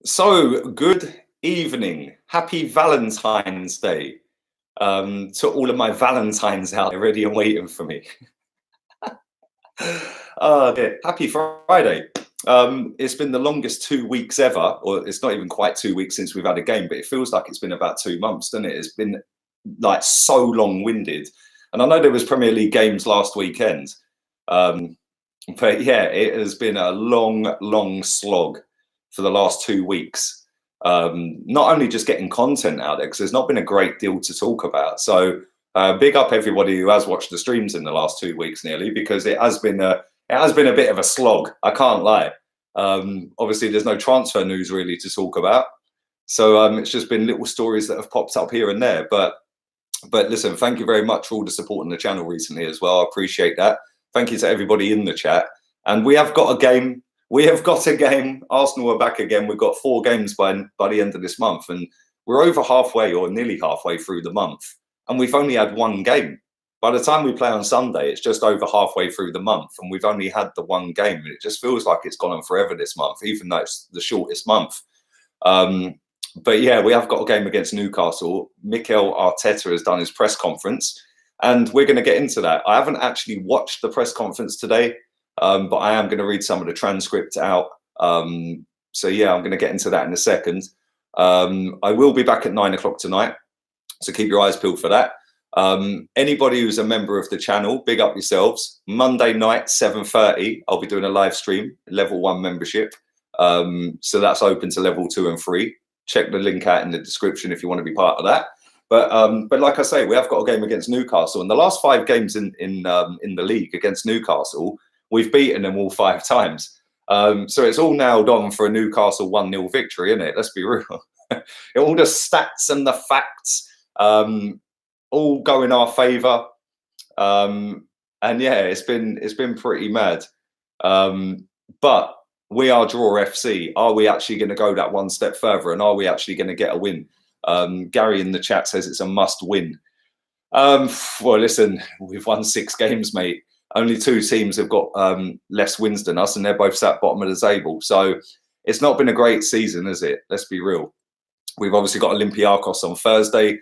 So, good evening. Happy Valentine's Day to all of my Valentines out there ready and waiting for me. Oh, dear. Happy Friday. It's been the longest 2 weeks ever, or it's not even quite 2 weeks since we've had a game, but it feels like it's been about 2 months, doesn't it? It's been like so long-winded. And I know there was Premier League games last weekend, but yeah, it has been a long slog for the last 2 weeks. Not only just getting content out there, because there's not been a great deal to talk about. So big up everybody who has watched the streams in the last 2 weeks nearly, because it has been a bit of a slog. I can't lie. Obviously, there's no transfer news really to talk about, so it's just been little stories that have popped up here and there. But listen, thank you very much for all the support on the channel recently as well. I appreciate that. Thank you to everybody in the chat. And we have got a game. Arsenal are back again. We've got 4 games by the end of this month, and we're over halfway, or nearly halfway through the month, and we've only had 1 game. By the time we play on Sunday, it's just over halfway through the month, and we've only had the 1 game. And it just feels like it's gone on forever this month, even though it's the shortest month. But yeah, we have got a game against Newcastle. Mikel Arteta has done his press conference, and we're going to get into that. I haven't actually watched the press conference today, but I am going to read some of the transcript out. So yeah, I'm going to get into that in a second. I will be back at 9 o'clock tonight, so keep your eyes peeled for that. Anybody who's a member of the channel, big up yourselves. Monday night, 7:30, I'll be doing a live stream, level 1 membership. So that's open to level 2 and 3. Check the link out in the description if you want to be part of that. But like I say, we have got a game against Newcastle, and the last 5 games in the league against Newcastle, we've beaten them all 5 times. So it's all nailed on for a Newcastle 1-0 victory, isn't it? Let's be real. All the stats and the facts all go in our favour. And yeah, it's been pretty mad. But we are Draw FC. Are we actually going to go that 1 step further? And are we actually going to get a win? Gary in the chat says it's a must win. Well, listen, we've won 6 games, mate. Only 2 teams have got less wins than us, and they're both sat bottom of the table. So it's not been a great season, is it? Let's be real. We've obviously got Olympiacos on Thursday.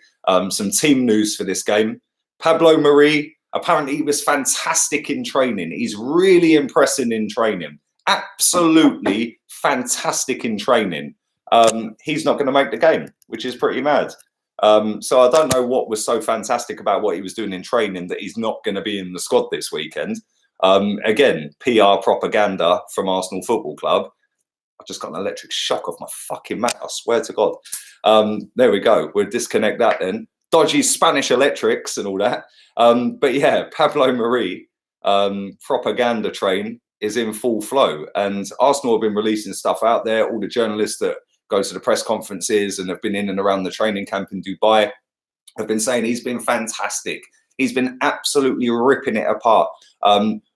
Some team news for this game. Pablo Mari, apparently he was fantastic in training. He's really impressing in training. Absolutely fantastic in training. He's not going to make the game, which is pretty mad. So I don't know what was so fantastic about what he was doing in training that he's not going to be in the squad this weekend. Again, PR propaganda from Arsenal Football Club. I just got an electric shock off my fucking mat, I swear to God. There we go. We'll disconnect that then. Dodgy Spanish electrics and all that. But yeah, Pablo Mari, propaganda train is in full flow. And Arsenal have been releasing stuff out there. All the journalists that go to the press conferences and have been in and around the training camp in Dubai have been saying he's been fantastic. He's been absolutely ripping it apart.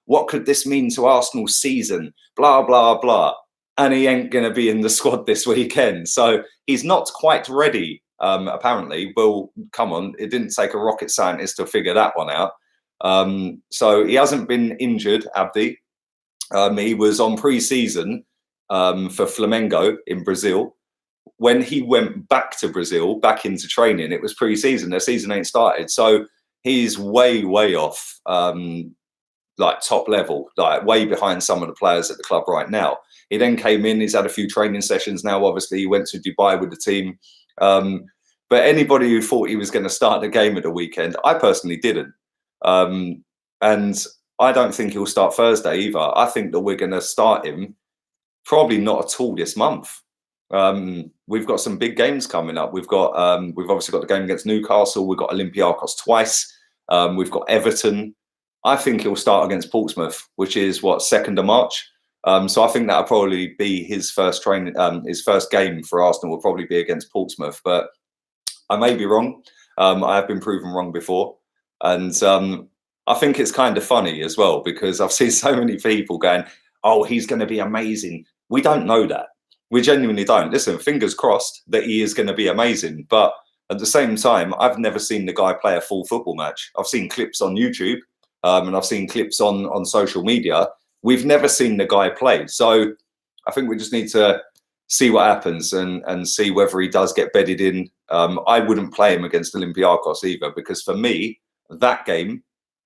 What could this mean to Arsenal's season? Blah, blah, blah. And he ain't going to be in the squad this weekend. So he's not quite ready, apparently. Well, come on. It didn't take a rocket scientist to figure that one out. So he hasn't been injured, Abdi. He was on pre-season for Flamengo in Brazil. When he went back to Brazil, back into training, it was pre-season. The season ain't started. So he's way off, like top level, like way behind some of the players at the club right now. He then came in, he's had a few training sessions now. Obviously, he went to Dubai with the team. But anybody who thought he was going to start the game at the weekend, I personally didn't. And I don't think he'll start Thursday either. I think that we're going to start him probably not at all this month. We've got some big games coming up. We've obviously got the game against Newcastle. We've got Olympiacos twice. We've got Everton. I think he'll start against Portsmouth, which is what, 2nd of March. So I think that'll probably be his first training. His first game for Arsenal will probably be against Portsmouth, but I may be wrong. I have been proven wrong before, and I think it's kind of funny as well, because I've seen so many people going, "Oh, he's going to be amazing." We don't know that. We genuinely don't. Listen, fingers crossed that he is going to be amazing, but at the same time, I've never seen the guy play a full football match. I've seen clips on YouTube, and I've seen clips on social media. We've never seen the guy play. So I think we just need to see what happens and see whether he does get bedded in. I wouldn't play him against Olympiacos either, because for me, that game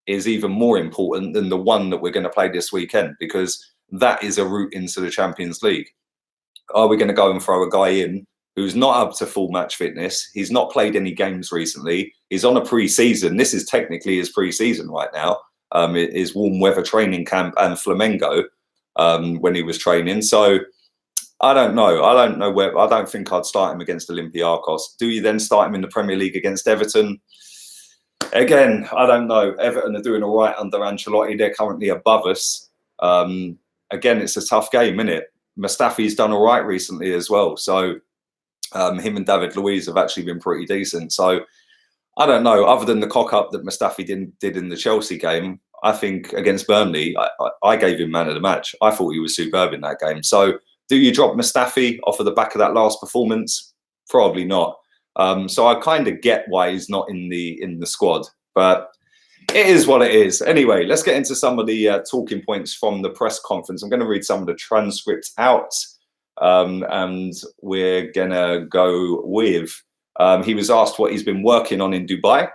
is even more important than the one that we're going to play this weekend, because that is a route into the Champions League. Are we going to go and throw a guy in who's not up to full match fitness? He's not played any games recently. He's on a pre-season. This is technically his pre-season right now. His warm weather training camp and Flamengo when he was training. So I don't know. I don't think I'd start him against Olympiacos. Do you then start him in the Premier League against Everton? Again, I don't know. Everton are doing all right under Ancelotti. They're currently above us. Again, it's a tough game, isn't it? Mustafi's done all right recently as well. So him and David Luiz have actually been pretty decent. So I don't know. Other than the cock-up that Mustafi did in the Chelsea game, I think against Burnley, I gave him man of the match. I thought he was superb in that game. So do you drop Mustafi off of the back of that last performance? Probably not. So I kind of get why he's not in the squad, but it is what it is. Anyway, let's get into some of the talking points from the press conference. I'm going to read some of the transcripts out, and we're going to go with, he was asked what he's been working on in Dubai.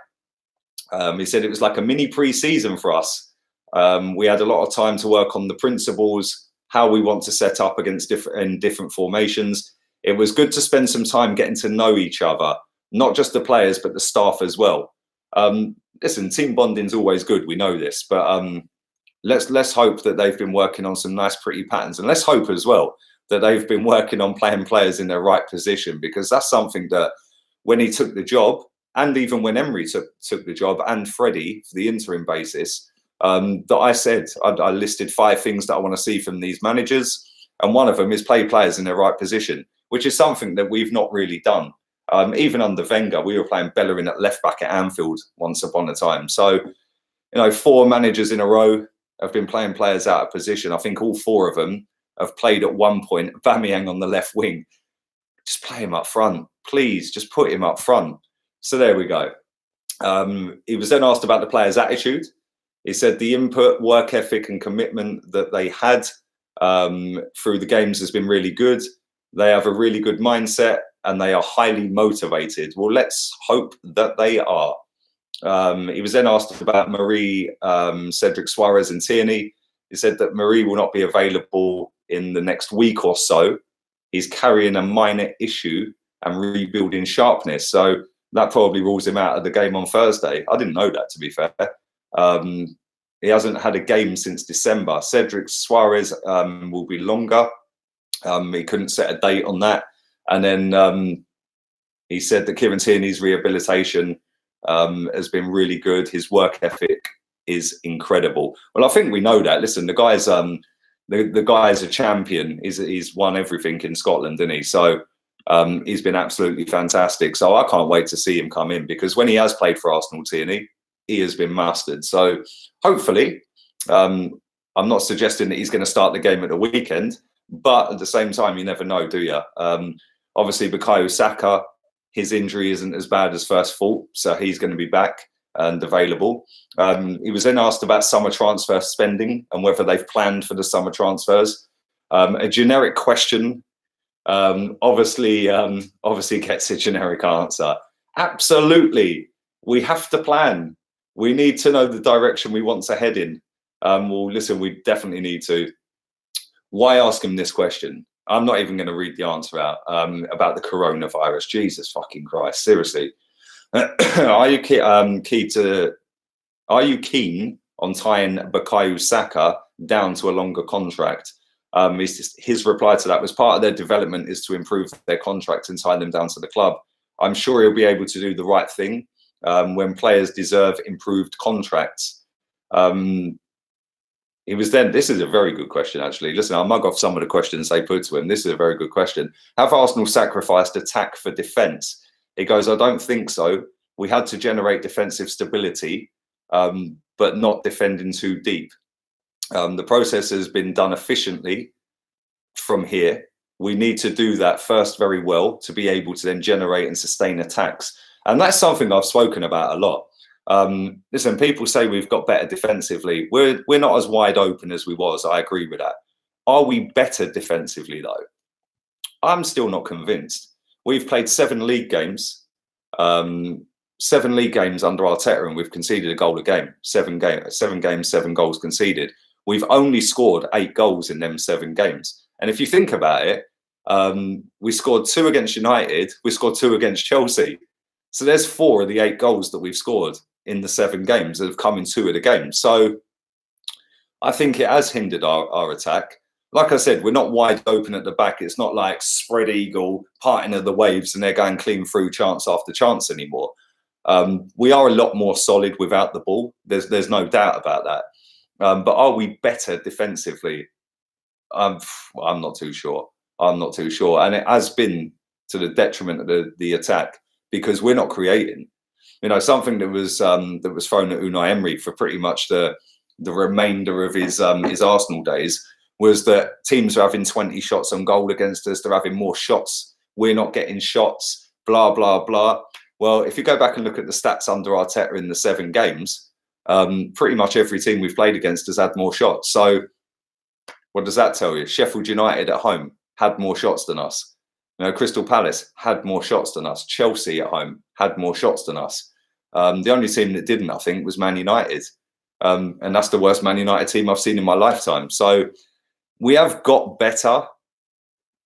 He said it was like a mini pre-season for us. We had a lot of time to work on the principles, how we want to set up against different formations. It was good to spend some time getting to know each other, not just the players, but the staff as well. Listen, team bonding's always good. We know this, but let's hope that they've been working on some nice, pretty patterns, and let's hope as well that they've been working on playing players in their right position, because that's something that when he took the job, and even when Emery took the job, and Freddie for the interim basis, that I said I listed 5 things that I want to see from these managers, and one of them is play players in their right position, which is something that we've not really done. Even under Wenger, we were playing Bellerin at left back at Anfield once upon a time. So, 4 managers in a row have been playing players out of position. I think all 4 of them have played at one point. Aubameyang on the left wing. Just play him up front. Please, just put him up front. So there we go. He was then asked about the players' attitude. He said the input, work ethic and commitment that they had through the games has been really good. They have a really good mindset and they are highly motivated. Well, let's hope that they are. He was then asked about Marie, Cedric Suarez and Tierney. He said that Marie will not be available in the next week or so. He's carrying a minor issue and rebuilding sharpness. So that probably rules him out of the game on Thursday. I didn't know that, to be fair. He hasn't had a game since December. Cedric Suarez will be longer. He couldn't set a date on that. And then he said that Kieran Tierney's rehabilitation has been really good. His work ethic is incredible. Well, I think we know that. Listen, the guy's the guy's a champion. He's won everything in Scotland, isn't he? So he's been absolutely fantastic. So I can't wait to see him come in, because when he has played for Arsenal, Tierney, he has been mastered. So hopefully, I'm not suggesting that he's going to start the game at the weekend, but at the same time, you never know, do you? Obviously, Bukayo Saka, his injury isn't as bad as first thought, so he's going to be back and available. He was then asked about summer transfer spending and whether they've planned for the summer transfers. A generic question obviously gets a generic answer. Absolutely, we have to plan. We need to know the direction we want to head in. Well, listen, we definitely need to. Why ask him this question? I'm not even going to read the answer out about the coronavirus. Jesus fucking Christ, seriously. Are you keen on tying Bukayo Saka down to a longer contract? His reply to that was part of their development is to improve their contract and tie them down to the club. I'm sure he'll be able to do the right thing when players deserve improved contracts. He was then, this is a very good question, actually. Listen, I'll mug off some of the questions they put to him. This is a very good question. Have Arsenal sacrificed attack for defence? He goes, I don't think so. We had to generate defensive stability, but not defending too deep. The process has been done efficiently from here. We need to do that first very well to be able to then generate and sustain attacks. And that's something I've spoken about a lot. Listen, people say we've got better defensively. We're not as wide open as we was. I agree with that. Are we better defensively though? I'm still not convinced. We've played 7 league games, 7 league games under Arteta, and we've conceded a goal a game. 7 games, 7 goals conceded. We've only scored 8 goals in them 7 games. And if you think about it, we scored 2 against United. We scored 2 against Chelsea. So there's 4 of the 8 goals that we've scored in the 7 games that have come in 2 of the games. So I think it has hindered our attack. Like I said, we're not wide open at the back. It's not like spread eagle, parting of the waves, and they're going clean through chance after chance anymore. We are a lot more solid without the ball. There's no doubt about that. But are we better defensively? I'm not too sure. I'm not too sure. And it has been to the detriment of the attack because we're not creating. You know, something that was thrown at Unai Emery for pretty much the remainder of his Arsenal days was that teams are having 20 shots on goal against us. They're having more shots. We're not getting shots, blah, blah, blah. Well, if you go back and look at the stats under Arteta in the 7 games, pretty much every team we've played against has had more shots. So what does that tell you? Sheffield United at home had more shots than us. You know, Crystal Palace had more shots than us. Chelsea at home had more shots than us. The only team that didn't, I think, was Man United. And that's the worst Man United team I've seen in my lifetime. So we have got better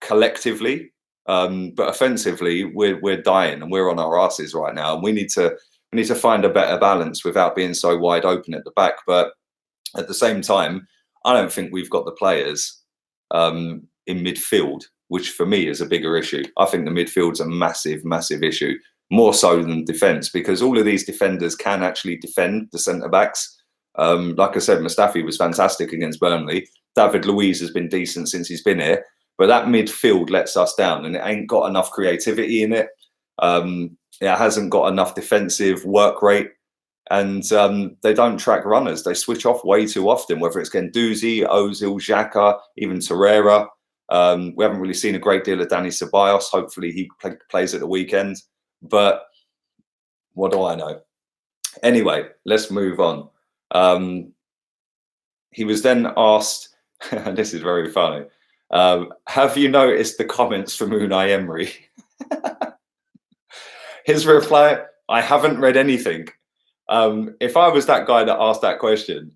collectively, but offensively, we're dying and we're on our asses right now. And we need to find a better balance without being so wide open at the back. But at the same time, I don't think we've got the players in midfield, which for me is a bigger issue. I think the midfield's a massive, massive issue, more so than defence, because all of these defenders can actually defend the centre-backs. Like I said, Mustafi was fantastic against Burnley. David Luiz has been decent since he's been here, but that midfield lets us down and it ain't got enough creativity in it. It hasn't got enough defensive work rate, and they don't track runners. They switch off way too often, whether it's Guendouzi, Ozil, Xhaka, even Torreira. We haven't really seen a great deal of Dani Ceballos. Hopefully he plays at the weekend, but what do I know? Anyway, let's move on. He was then asked, and this is very funny, have you noticed the comments from Unai Emery? His reply, I haven't read anything. If I was that guy that asked that question,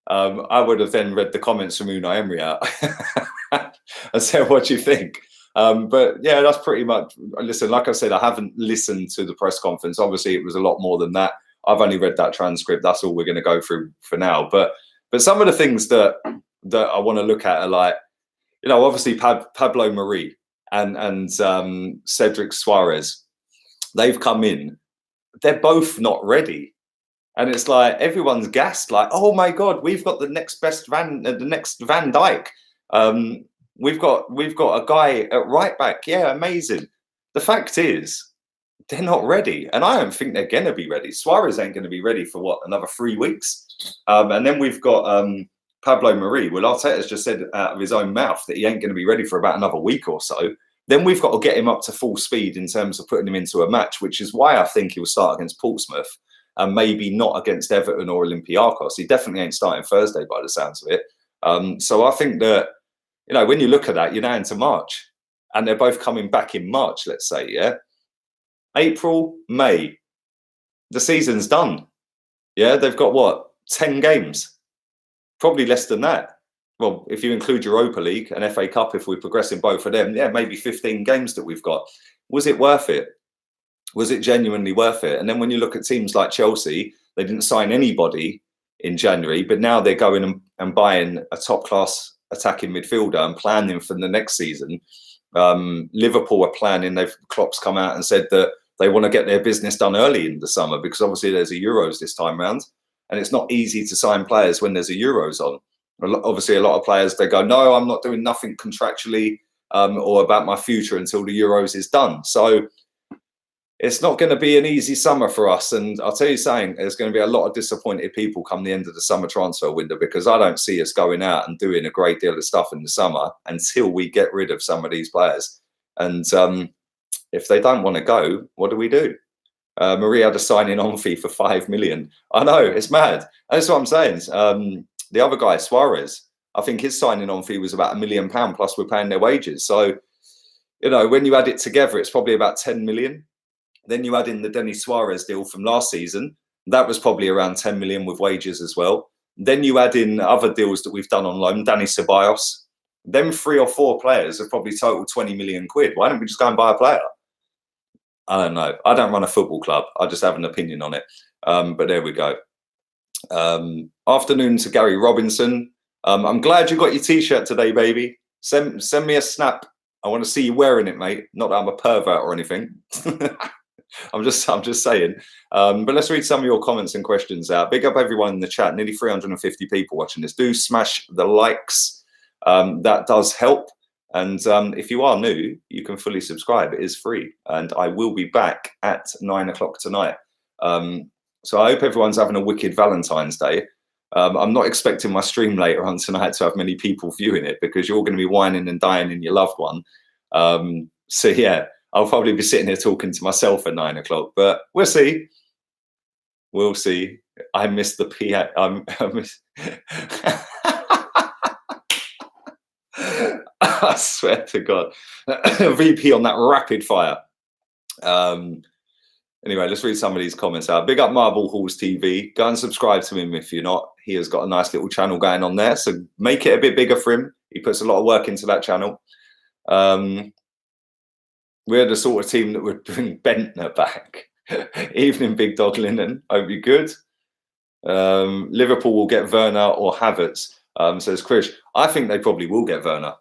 I would have then read the comments from Unai Emery out and said, what do you think? But yeah, that's pretty much, listen, like I said, I haven't listened to the press conference. Obviously, it was a lot more than that. I've only read that transcript. That's all we're going to go through for now. But some of the things that I want to look at are like, you know, obviously Pablo Mari and Cedric Suarez, they've come in. They're both not ready. And it's like everyone's gassed, like, oh my God, we've got the next Van Dijk. We've got a guy at right back. Yeah, amazing. The fact is, they're not ready, and I don't think they're going to be ready. Suarez ain't going to be ready for what, another 3 weeks, and then we've got Pablo Mari. Well, Arteta's just said out of his own mouth that he ain't going to be ready for about another week or so. Then we've got to get him up to full speed in terms of putting him into a match, which is why I think he'll start against Portsmouth and maybe not against Everton or Olympiacos. He definitely ain't starting Thursday by the sounds of it. So I think that, you know, when you look at that, you're now into March, and they're both coming back in March, let's say, yeah? April, May, the season's done. Yeah, they've got what, 10 games? Probably less than that. Well, if you include Europa League and FA Cup, if we progress in both of them, yeah, maybe 15 games that we've got. Was it worth it? Was it genuinely worth it? And then when you look at teams like Chelsea, they didn't sign anybody in January, but now they're going and buying a top-class attacking midfielder and planning for the next season. Liverpool are planning. Klopp's come out and said that they want to get their business done early in the summer because obviously there's a Euros this time round, and it's not easy to sign players when there's a Euros on. Obviously, a lot of players, they go, no, I'm not doing nothing contractually or about my future until the Euros is done. So it's not going to be an easy summer for us. And I'll tell you something, there's going to be a lot of disappointed people come the end of the summer transfer window because I don't see us going out and doing a great deal of stuff in the summer until we get rid of some of these players. And if they don't want to go, what do we do? Maria had a signing on fee for 5 million. I know, it's mad. That's what I'm saying. The other guy, Suarez, I think his signing on fee was about £1 million plus we're paying their wages. So, you know, when you add it together, it's probably about 10 million. Then you add in the Denis Suarez deal from last season. That was probably around 10 million with wages as well. Then you add in other deals that we've done on loan, Danny Ceballos. Them 3 or 4 players have probably totaled 20 million quid. Why don't we just go and buy a player? I don't know. I don't run a football club. I just have an opinion on it. But there we go. Afternoon to Gary Robinson. I'm glad you got your T-shirt today, baby. Send me a snap. I want to see you wearing it, mate. Not that I'm a pervert or anything. I'm just saying. But let's read some of your comments and questions out. Big up everyone in the chat. Nearly 350 people watching this. Do smash the likes. That does help. And if you are new, you can fully subscribe. It is free. And I will be back at 9 o'clock tonight. So I hope everyone's having a wicked Valentine's Day. I'm not expecting my stream later on tonight to have many people viewing it, because you're going to be whining and dying in your loved one. So yeah, I'll probably be sitting here talking to myself at 9 o'clock, but we'll see. We'll see. I missed the PA. I swear to God. VP on that rapid fire. Anyway, let's read some of these comments out. Big up Marble Halls TV. Go and subscribe to him if you're not. He has got a nice little channel going on there. So make it a bit bigger for him. He puts a lot of work into that channel. We're the sort of team that would bring Bentner back. Evening, Big Dog Linden. Hope you're good. Liverpool will get Werner or Havertz, says Krish. I think they probably will get Werner.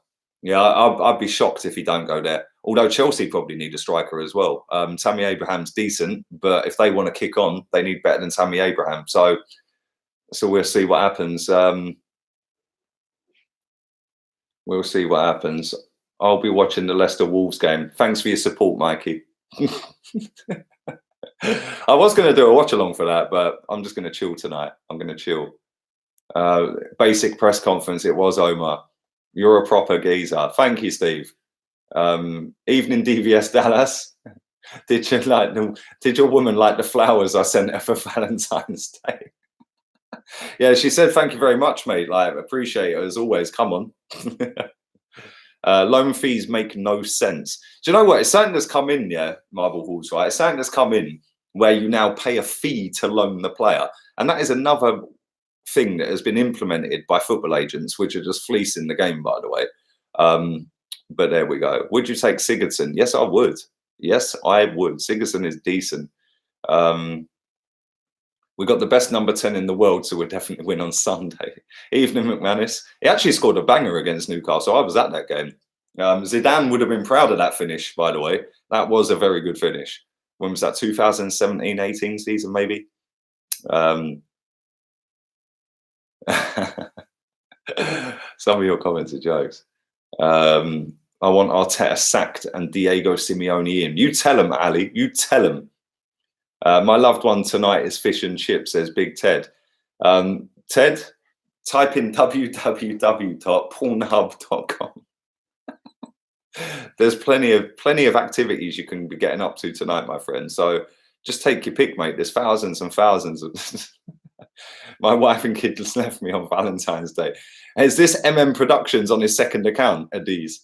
Yeah, I'd be shocked if he don't go there. Although Chelsea probably need a striker as well. Tammy Abraham's decent, but if they want to kick on, they need better than Tammy Abraham. So we'll see what happens. We'll see what happens. I'll be watching the Leicester Wolves game. Thanks for your support, Mikey. I was going to do a watch along for that, but I'm just going to chill tonight. I'm going to chill. Basic press conference. It was Omar. You're a proper geezer. Thank you, Steve. Evening, DVS Dallas. Did your woman like the flowers I sent her for Valentine's Day? Yeah, she said thank you very much, mate. Like, appreciate it as always. Come on. Loan fees make no sense. Do you know what? It's something that's come in, yeah, Marble Halls, right? It's something that's come in where you now pay a fee to loan the player. And that is another thing that has been implemented by football agents, which are just fleecing the game, by the way. But there we go. Would you take Sigurdsson? Yes, I would. Yes, I would. Sigurdsson is decent. We got the best number 10 in the world, so we'll definitely win on Sunday. Evening, McManus. He actually scored a banger against Newcastle. I was at that game. Zidane would have been proud of that finish, by the way. That was a very good finish. When was that? 2017-18 season, maybe? Some of your comments are jokes. I want Arteta sacked and Diego Simeone in. You tell him, Ali. You tell him. My loved one tonight is fish and chips, says Big Ted. Ted, type in www.pornhub.com. There's plenty of activities you can be getting up to tonight, my friend. So just take your pick, mate. There's thousands and thousands of. My wife and kids left me on Valentine's Day. Is this MM Productions on his second account, Adiz?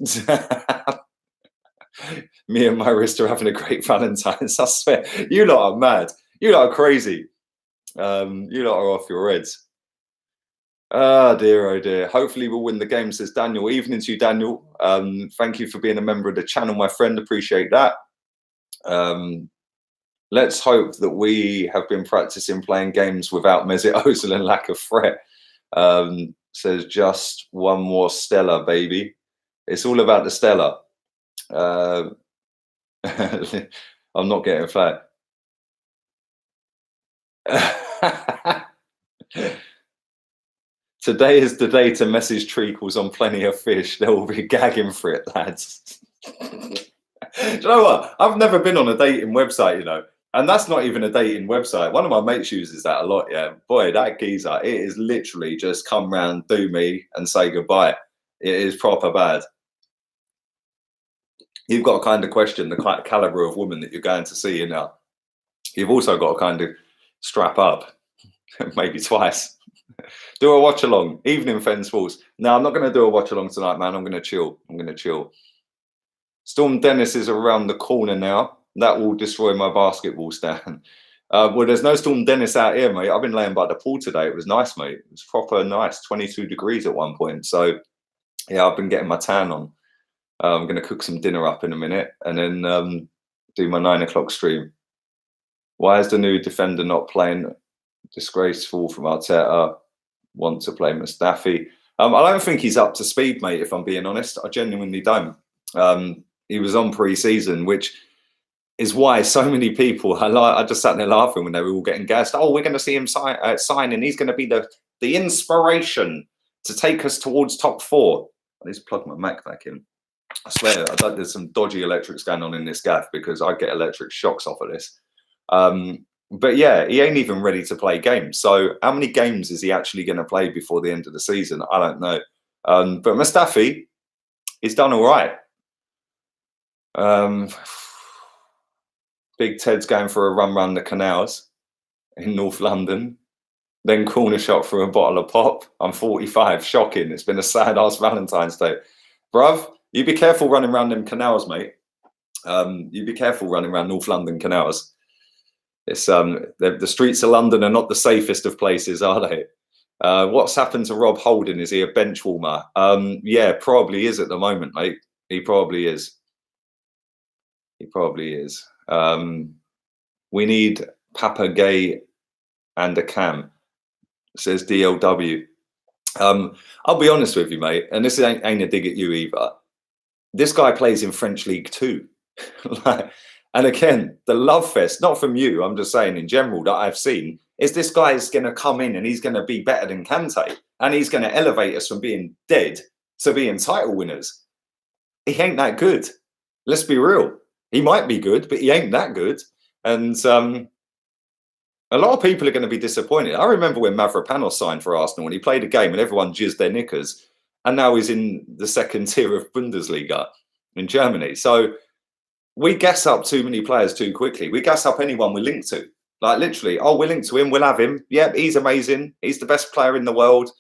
Me and my wrist are having a great Valentine's. I swear, you lot are mad. You lot are crazy. You lot are off your heads. Oh dear. Hopefully we'll win the game, says Daniel. Evening to you, Daniel. Thank you for being a member of the channel, my friend. Appreciate that. Let's hope that we have been practicing playing games without Mesut Ozil and lack of threat. Says just one more Stella, baby. It's all about the Stella. I'm not getting flat. Today is the day to message treacles on Plenty of Fish. They will be gagging for it, lads. Do you know what? I've never been on a dating website, you know. And that's not even a dating website. One of my mates uses that a lot, yeah. Boy, that geezer, it is literally just come round, do me, and say goodbye. It is proper bad. You've got to kind of question the kind of caliber of woman that you're going to see, you know. You've also got to kind of strap up, maybe twice. Do a watch along. Evening, Fens Falls. No, I'm not going to do a watch along tonight, man. I'm going to chill. Storm Dennis is around the corner now. That will destroy my basketball stand. Well, there's no Storm Dennis out here, mate. I've been laying by the pool today. It was nice, mate. It was proper nice. 22 degrees at one point. So, yeah, I've been getting my tan on. I'm going to cook some dinner up in a minute and then do my 9 o'clock stream. Why is the new defender not playing? Disgraceful from Arteta. Want to play Mustafi. I don't think he's up to speed, mate, if I'm being honest. I genuinely don't. He was on pre-season, which is why so many people, I just sat there laughing when they were all getting gassed. Oh, we're going to see him sign and he's going to be the inspiration to take us towards top 4. I need to plug my Mac back in. I swear, there's some dodgy electrics going on in this gaff because I get electric shocks off of this. But yeah, he ain't even ready to play games. So how many games is he actually going to play before the end of the season? I don't know. But Mustafi, he's done all right. Big Ted's going for a run round the canals in North London. Then corner shot for a bottle of pop. I'm 45. Shocking. It's been a sad ass Valentine's Day. Bruv, you be careful running around them canals, mate. You be careful running around North London canals. It's the streets of London are not the safest of places, are they? What's happened to Rob Holding? Is he a bench warmer? Yeah, probably is at the moment, mate. He probably is. He probably is. We need Papa Gay and a cam, says DLW. I'll be honest with you, mate, and this ain't a dig at you either. This guy plays in French League 2. And again, the love fest, not from you, I'm just saying in general that I've seen, is this guy is going to come in and he's going to be better than Kante. And he's going to elevate us from being dead to being title winners. He ain't that good. Let's be real. He might be good, but he ain't that good. And a lot of people are going to be disappointed. I remember when Mavropanos signed for Arsenal and he played a game and everyone jizzed their knickers. And now he's in the second tier of Bundesliga in Germany. So we gas up too many players too quickly. We gas up anyone we're linked to. Like literally, oh, we're linked to him, we'll have him. Yeah, he's amazing. He's the best player in the world.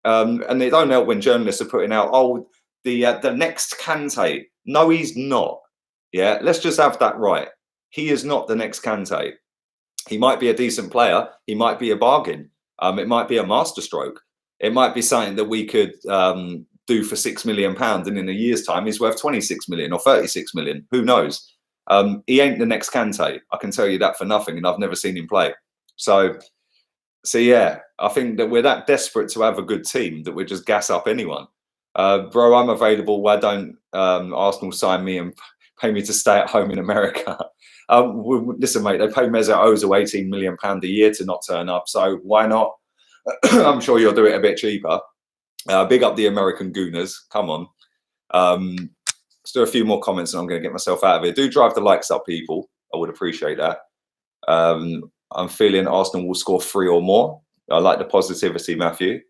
And they don't help when journalists are putting out, oh, the next Kante. No, he's not. Yeah, let's just have that right. He is not the next Kante. He might be a decent player. He might be a bargain. It might be a masterstroke. It might be something that we could do for £6 million, and in a year's time, he's worth 26 million or 36 million. Who knows? He ain't the next Kante. I can tell you that for nothing, and I've never seen him play. So yeah, I think that we're that desperate to have a good team that we just gas up anyone. Bro, I'm available. Why don't Arsenal sign me and pay me to stay at home in America? Listen, mate, they pay Mesut Ozil £18 million a year to not turn up. So why not? I'm sure you'll do it a bit cheaper. Big up the American Gooners. Come on. Let's do a few more comments and I'm going to get myself out of here. Do drive the likes up, people. I would appreciate that. I'm feeling Arsenal will score 3 or more. I like the positivity, Matthew.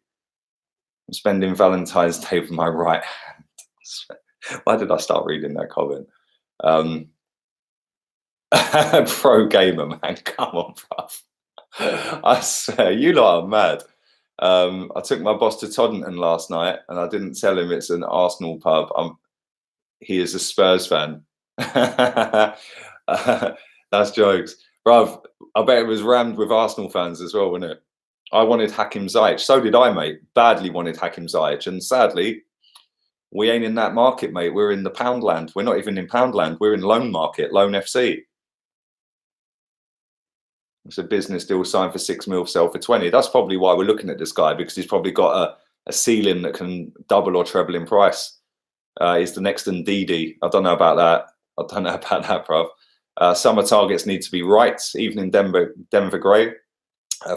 I'm spending Valentine's Day with my right hand. Why did I start reading that comment? Pro gamer, man. Come on, bruv. I swear, you lot are mad. I took my boss to Toddington last night and I didn't tell him it's an Arsenal pub. He is a Spurs fan. That's jokes. Bruv, I bet it was rammed with Arsenal fans as well, wasn't it? I wanted Hakim Ziyech. So did I, mate. Badly wanted Hakim Ziyech. And sadly, we ain't in that market, mate. We're in the Poundland. We're not even in Poundland. We're in Loan Market, Loan FC. It's a business deal signed for 6 mil, sell for 20. That's probably why we're looking at this guy, because he's probably got a ceiling that can double or treble in price. He's the next Ndidi. I don't know about that. I don't know about that, bruv. Summer targets need to be right, even in Denver Grey.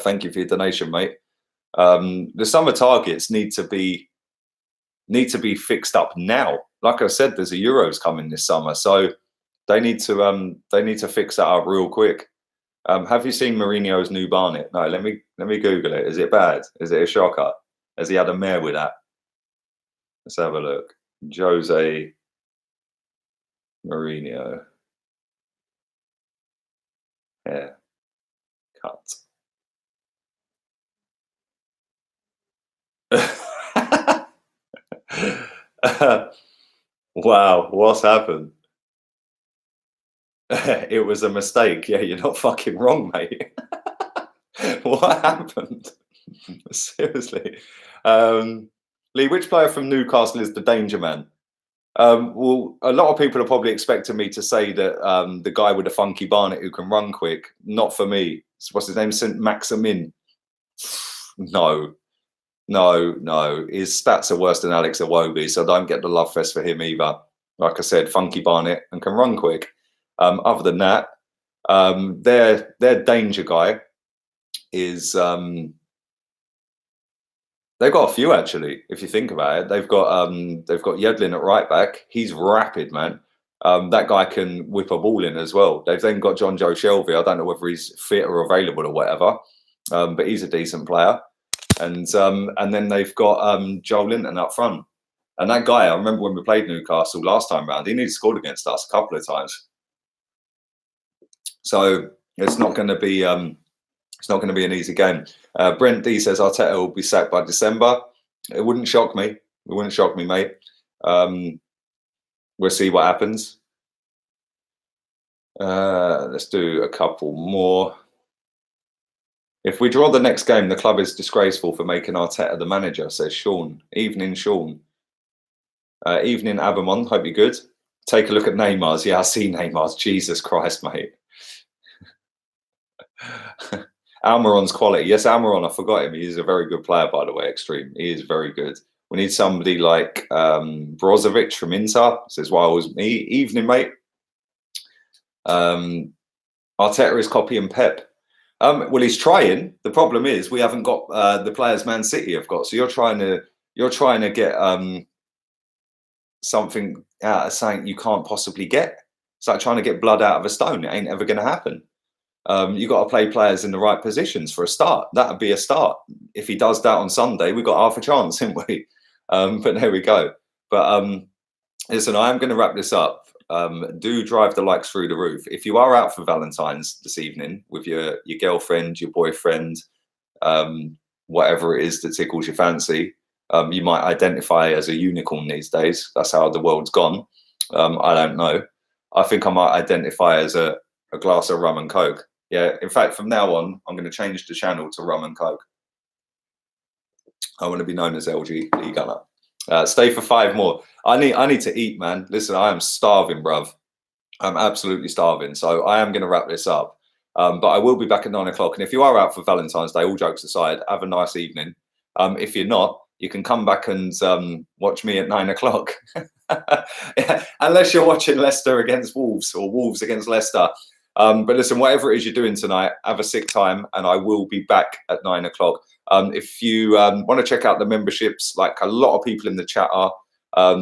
Thank you for your donation, mate. The summer targets need to be fixed up now. Like I said, there's a Euros coming this summer, so they need to fix that up real quick. Have you seen Mourinho's new Barnet? No, let me Google it. Is it bad? Is it a shocker? Has he had a mare with that? Let's have a look. Jose Mourinho. Yeah. Cut. Wow, what's happened? It was a mistake. Yeah, you're not fucking wrong, mate. What happened? Seriously. Lee, which player from Newcastle is the danger man? Well, a lot of people are probably expecting me to say that the guy with the funky barnet who can run quick. Not for me. What's his name? St. Maximin. No, no. His stats are worse than Alex Iwobi, so don't get the love fest for him either. Like I said, funky barnet and can run quick. Other than that, their danger guy is they've got a few actually. If you think about it, they've got Yedlin at right back. He's rapid, man. That guy can whip a ball in as well. They've then got John Joe Shelby. I don't know whether he's fit or available or whatever, but he's a decent player. And then they've got Joe Linton up front. And that guy, I remember when we played Newcastle last time round, he nearly scored against us a couple of times. So it's not going to be an easy game. Brent D says Arteta will be sacked by December. It wouldn't shock me. It wouldn't shock me, mate. We'll see what happens. Let's do a couple more. If we draw the next game, the club is disgraceful for making Arteta the manager, says Sean. Evening, Sean. Evening, Abamon. Hope you're good. Take a look at Neymar's. Yeah, I see Neymar's. Jesus Christ, mate. Almiron's quality. Yes, Almiron, I forgot him. He's a very good player, by the way, extreme. He is very good. We need somebody like Brozovic from Inter. Says, well, it was me. Evening, mate. Arteta is copying Pep. Well, he's trying. The problem is we haven't got the players Man City have got. So you're trying to get something out of something you can't possibly get. It's like trying to get blood out of a stone. It ain't ever going to happen. You got to play players in the right positions for a start. That would be a start. If he does that on Sunday, we've got half a chance, haven't we? But there we go. But listen, I am going to wrap this up. Do drive the likes through the roof. If you are out for Valentine's this evening with your girlfriend, your boyfriend, whatever it is that tickles your fancy, you might identify as a unicorn these days. That's how the world's gone. I don't know. I think I might identify as a glass of rum and coke. Yeah, in fact, from now on, I'm going to change the channel to rum and coke. I want to be known as LG Lee Gunner. Stay for 5 more. I need to eat, man. Listen, I am starving, bruv. I'm absolutely starving. So I am going to wrap this up. But I will be back at 9 o'clock. And if you are out for Valentine's Day, all jokes aside, have a nice evening. If you're not, you can come back and watch me at 9 o'clock. Yeah, unless you're watching Leicester against Wolves or Wolves against Leicester. But listen, whatever it is you're doing tonight, have a sick time, and I will be back at 9 o'clock. If you want to check out the memberships, like a lot of people in the chat are,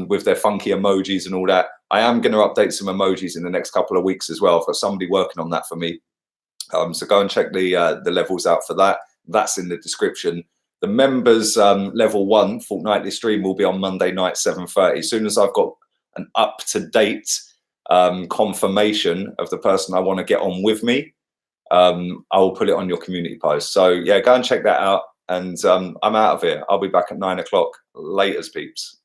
with their funky emojis and all that, I am going to update some emojis in the next couple of weeks as well. I've got somebody working on that for me. So go and check the levels out for that. That's in the description. The members level 1 fortnightly stream will be on Monday night, 7:30. As soon as I've got an up-to-date confirmation of the person I want to get on with me, I will put it on your community post. So yeah, go and check that out. And I'm out of here. I'll be back at 9 o'clock. Laters, peeps.